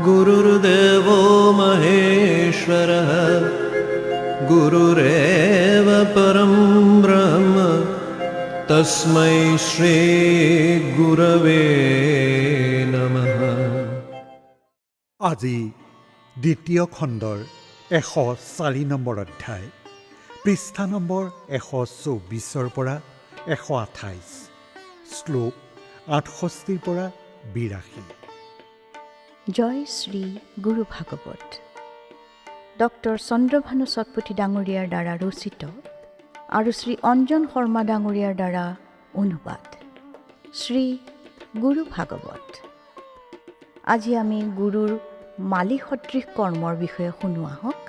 गुरुर्देवो महेश्वरः गुरुरेव परं ब्रह्म तस्मै श्री गुरवे नमः। আজি দ্বিতীয় খণ্ডৰ 104 নম্বৰ অধ্যায়, পৃষ্ঠা নম্বৰ 124 পৰা 128, শ্লোক 68 পৰা 82। জয় শ্ৰী গুৰু ভাগৱত। ডক্টৰ চন্দ্ৰভানু সতপথী ডাঙৰীয়াৰ দ্বাৰা ৰচিত আৰু শ্ৰী অঞ্জন শৰ্মা ডাঙৰীয়াৰ দ্বাৰা অনুবাদ। শ্ৰী গুৰু ভাগৱত। আজি আমি গুৰুৰ মালি সদৃশ কৰ্মৰ বিষয়ে শুনো আহক।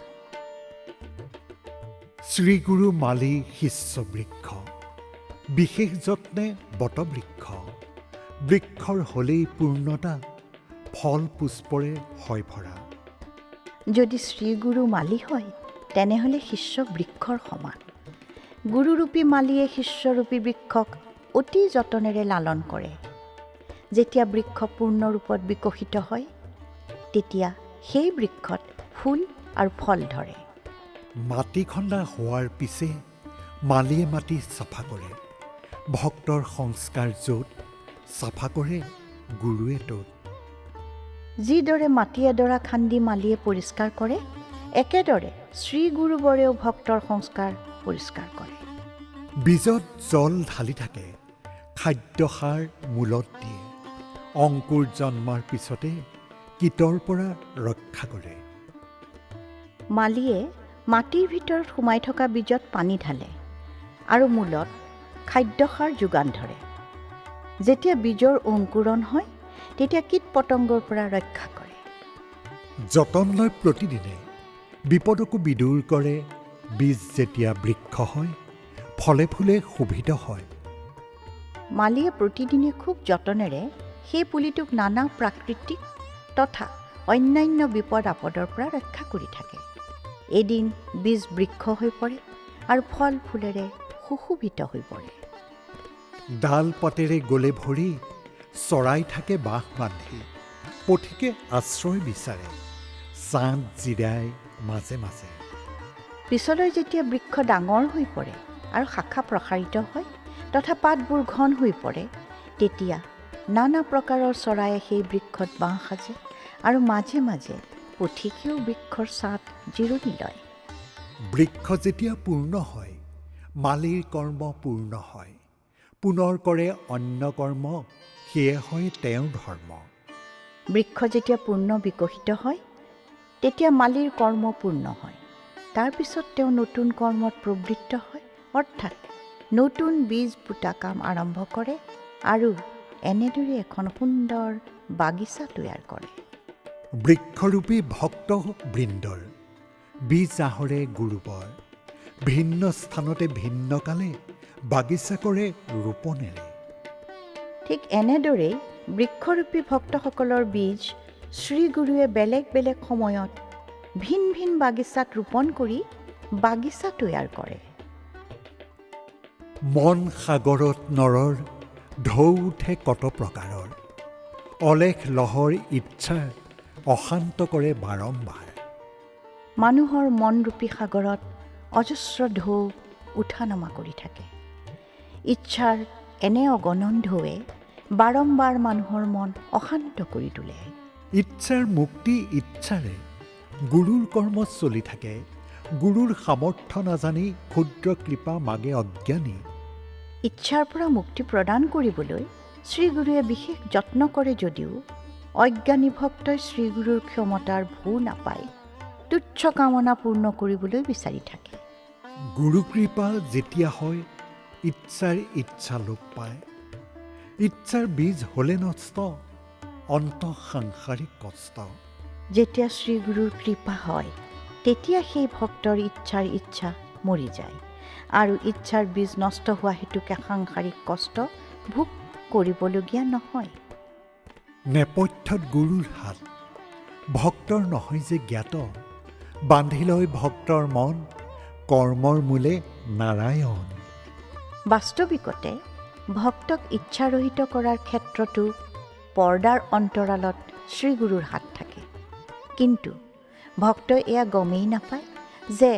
শ্ৰীগুৰু মালি শিষ্য বৃক্ষ, বিশেষ যত্নে বটবৃক্ষ, বৃক্ষৰ হ'লেই পূৰ্ণতা, ফল পুষ্পৰে হয় ভৰা। যদি শ্ৰীগুৰু মালি হয় তেনেহ'লে শিষ্য বৃক্ষৰ সমান। গুৰুৰূপী মালিয়ে শিষ্যৰূপী বৃক্ষক অতি যতনেৰে লালন কৰে। যেতিয়া বৃক্ষ পূৰ্ণ ৰূপত বিকশিত হয় তেতিয়া সেই বৃক্ষত ফুল আৰু ফল ধৰে। মাটি খন্দা হোৱাৰ পিছে মালিয়ে মাটি চাফা কৰে। ভক্তৰ সংস্কাৰ য'ত চাফা কৰে গুৰুৱে ত'ত। যিদৰে মাটি এডৰা খান্দি মালিয়ে পৰিষ্কাৰ কৰে, একেদৰে শ্ৰীগুৰুবৰেও ভক্তৰ সংস্কাৰ পৰিষ্কাৰ কৰে। বীজত জল ঢালি থাকে, খাদ্য সাৰ মূলত দিয়ে। অংকুৰ জন্মাৰ পিছতে কীটৰ পৰা ৰক্ষা কৰে। মালিয়ে মাটিৰ ভিতৰত সোমাই থকা বীজত পানী ঢালে আৰু মূলত খাদ্য সাৰ যোগান ধৰে। যেতিয়া বীজৰ অংকুৰণ হয় তেতিয়া কীট পতংগৰ পৰা ৰক্ষা কৰে। যতন লৈ প্ৰতিদিনে বিপদকো বিদূৰ কৰে। বীজ যেতিয়া বৃক্ষ হয় ফলে ফুলে শোভিত হয়। মালিয়ে প্ৰতিদিনে খুব যতনেৰে সেই পুলিটোক নানা প্ৰাকৃতিক তথা অন্যান্য বিপদ আপদৰ পৰা ৰক্ষা কৰি থাকে। এদিন বীজ বৃক্ষ হৈ পৰে আৰু ফল ফুলেৰে সুশোভিত হৈ পৰে। ডাল পাতেৰে গলে ভৰি, চৰাই থাকে বাঁহ বান্ধি, পথিকে আশ্ৰয় বিচাৰে, ছাঁত জিৰাই মাজে মাজে। পিছলৈ যেতিয়া বৃক্ষ ডাঙৰ হৈ পৰে আৰু শাখা প্ৰসাৰিত হয় তথা পাতবোৰ ঘন হৈ পৰে তেতিয়া নানা প্ৰকাৰৰ চৰায়ে সেই বৃক্ষত বাঁহ সাজে আৰু মাজে মাজে পথিকেও বৃক্ষৰ ছাঁত জিৰণি লয়। বৃক্ষ যেতিয়া পূৰ্ণ হয় মালিৰ কৰ্ম পূৰ্ণ হয়। পুনৰ কৰে অন্য কৰ্ম, সেয়ে হয় তেওঁৰ ধৰ্ম। বৃক্ষ যেতিয়া পূৰ্ণ বিকশিত হয় তেতিয়া মালিৰ কৰ্ম পূৰ্ণ হয়। তাৰপিছত তেওঁ নতুন কৰ্মত প্ৰবৃত্ত হয়, অৰ্থাৎ নতুন বীজ পোতা কাম আৰম্ভ কৰে আৰু এনেদৰে এখন সুন্দৰ বাগিচা তৈয়াৰ কৰে। বৃক্ষৰূপী ভক্ত বৃন্দৰ বীজ আহৰে গুৰুবৰ, ভিন্ন স্থানতে ভিন্ন কালে বাগিচা কৰে ৰোপণেৰে। ঠিক এনেদৰেই বৃক্ষৰূপী ভক্তসকলৰ বীজ শ্ৰীগুৰুৱে বেলেগ বেলেগ সময়ত ভিন ভিন বাগিচাত ৰোপণ কৰি বাগিচা তৈয়াৰ কৰে। মন সাগৰত নৰৰ ঢৌ উঠে কত প্ৰকাৰৰ, অলেখ লহৰ ইচ্ছাৰ অশান্ত কৰে বাৰম্বাৰ। মানুহৰ মনৰূপী সাগৰত অজস্ৰ ঢৌ উঠা নমা কৰি থাকে। ইচ্ছাৰ এনে অগণন ঢৌৱে বাৰম্বাৰ মানুহৰ মন অশান্ত কৰি তোলে। ইচ্ছাৰ মুক্তি ইচ্ছাৰে গুৰুৰ কৰ্মত চলি থাকে। গুৰুৰ সামৰ্থ্য নাজানি ক্ষুদ্ৰ কৃপা মাগে অজ্ঞানী। ইচ্ছাৰ পৰা মুক্তি প্ৰদান কৰিবলৈ শ্ৰীগুৰুৱে বিশেষ যত্ন কৰে যদিও অজ্ঞানী ভক্তই শ্ৰীগুৰুৰ ক্ষমতাৰ ভূ নাপায় তুচ্ছ কামনা পূৰ্ণ কৰিবলৈ বিচাৰি থাকে। গুৰু কৃপা যেতিয়া হয় ইচ্ছাৰ ইচ্ছা লোপ পায়। ইচ্ছাৰ বীজ হ'লে নষ্ট, অন্ত সাংসাৰিক কষ্ট। যেতিয়া শ্ৰীগুৰুৰ কৃপা হয় তেতিয়া সেই ভক্তৰ ইচ্ছাৰ ইচ্ছা মৰি যায় আৰু ইচ্ছাৰ বীজ নষ্ট হোৱা হেতুকে সাংসাৰিক কষ্ট ভোগ কৰিবলগীয়া নহয়। নেপথ্যত গুৰুৰ হাত, ভক্তৰ নহয় যে জ্ঞাত। বান্ধি লয় ভক্তৰ মন, কৰ্মৰ মূলে নাৰায়ণ। বাস্তৱিকতে ভক্তক ইচ্ছাৰহিত কৰাৰ ক্ষেত্ৰতো পৰ্দাৰ অন্তৰালত শ্ৰীগুৰুৰ হাত থাকে। কিন্তু ভক্তই এয়া গমেই নাপায় যে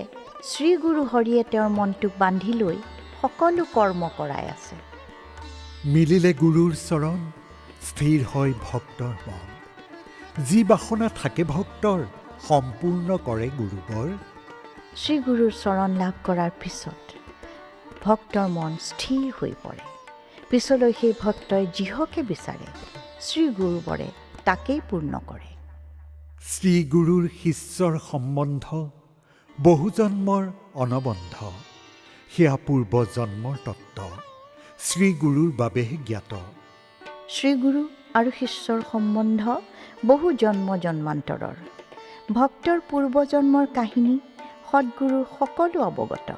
শ্ৰীগুৰু হৰিয়ে তেওঁৰ মনটোক বান্ধি লৈ সকলো কৰ্ম কৰাই আছে। মিলিলে গুৰুৰ চৰণ, স্থিৰ হয় ভক্তৰ মন। যি বাসনা থাকে ভক্তৰ, সম্পূৰ্ণ কৰে গুৰুবৰ। শ্ৰীগুৰুৰ চৰণ লাভ কৰাৰ পিছত ভক্তৰ মন স্থিৰ হৈ পৰে। পিছলৈ সেই ভক্তই যিহকে বিচাৰে শ্ৰীগুৰুবৰে তাকেই পূৰ্ণ কৰে। শ্ৰীগুৰুৰ শিষ্যৰ সম্বন্ধ বহু জন্মৰ অনবন্ধ। সেয়া পূৰ্ব জন্মৰ তত্ত্ব, শ্ৰীগুৰুৰ বাবেহে জ্ঞাত। শ্ৰীগুৰু আৰু শিষ্যৰ সম্বন্ধ বহু জন্ম জন্মান্তৰৰ। ভক্তৰ পূৰ্বজন্মৰ কাহিনী সদ্গুৰুৰ সকলো অৱগত।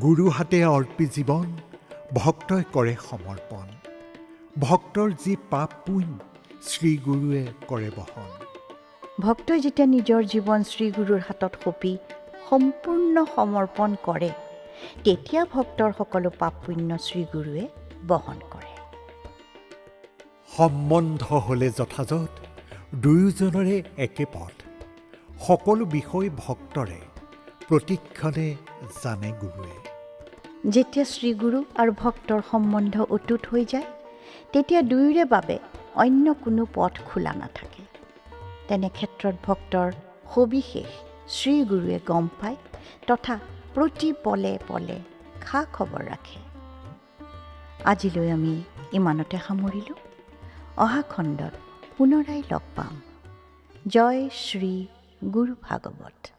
গুৰু হাতে অৰ্পি জীৱন, ভক্তই কৰে সমৰ্পণ। ভক্তৰ যি পাপ পুণ্য, শ্ৰীগুৰুৱে কৰে বহন। ভক্তই যেতিয়া নিজৰ জীৱন শ্ৰীগুৰুৰ হাতত সঁপি সম্পূৰ্ণ সমৰ্পণ কৰে, তেতিয়া ভক্তৰ সকলো পাপ পুণ্য শ্ৰীগুৰুৱে বহন কৰে। সম্বন্ধ হ'লে যথাযথ, দুয়োজনৰে একে পথ। সকলো বিষয় ভক্তৰে প্ৰতিক্ষণে জানে গুৰুৱে। যেতিয়া শ্ৰীগুৰু আৰু ভক্তৰ সম্বন্ধ অটুট হৈ যায়, তেতিয়া দুয়োৰে বাবে অন্য কোনো পথ খোলা নাথাকে। তেনে ক্ষেত্ৰত ভক্তৰ সবিশেষ শ্ৰীগুৰুৱে গম পায় তথা প্ৰতি পলে পলে খা খবৰ ৰাখে। আজিলৈ আমি ইমানতে সামৰিলোঁ। অহা খণ্ডত পুনৰাই লগ পাম। জয় শ্ৰী গুৰু ভাগৱত।